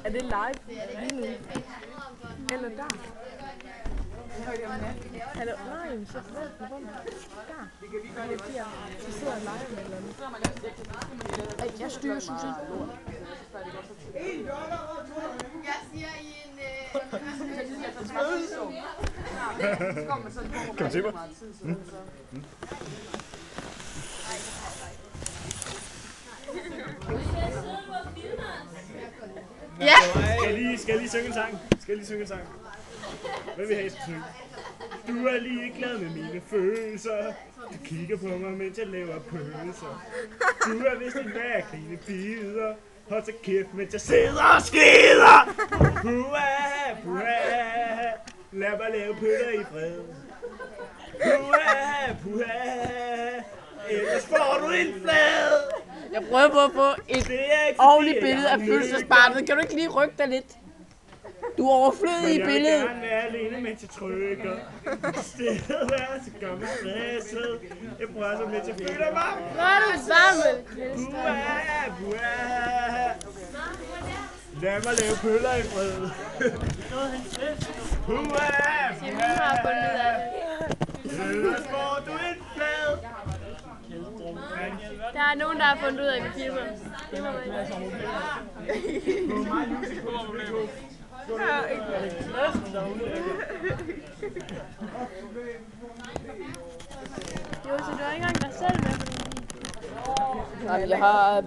Er det live lige nu? Eller der? Hallo? Nej, men så fred den rundt. Der. Så sidder jeg live med et eller andet. Ej, jeg styrer Susan. Jeg siger i en... Kan man se mig? Ja! Skal jeg lige synge en sang? Hvad vil I have, jeg skal synge? Du er ligeglad med mine følelser. Du kigger på mig, mens jeg laver pølser. Du er vist en mærkelig bider. Hold så kæft, mens jeg sidder og skider. Puha, puha. Lad mig lave pøller i fred. Puha, puha. Ellers får du en flad. Jeg prøver på at få et ordentligt billede af fødselsdagsbarnet. Kan du ikke lige rykke dig lidt? Du er overflødig i billedet. Jeg vil gerne være alene, mens jeg trykker. Stedet er så gør mig stresset. Jeg prøver så, mens jeg føler mig. Hvor er du sammen? Buah, buah. Lad mig lave pøller i fred. Buah, buah. Ellers får du en flad. Der er nogen, der har fundet ud af, at vi filmer. Det må man ikke. Jo, så du har ikke engang dig selv med på den. Nej, jeg har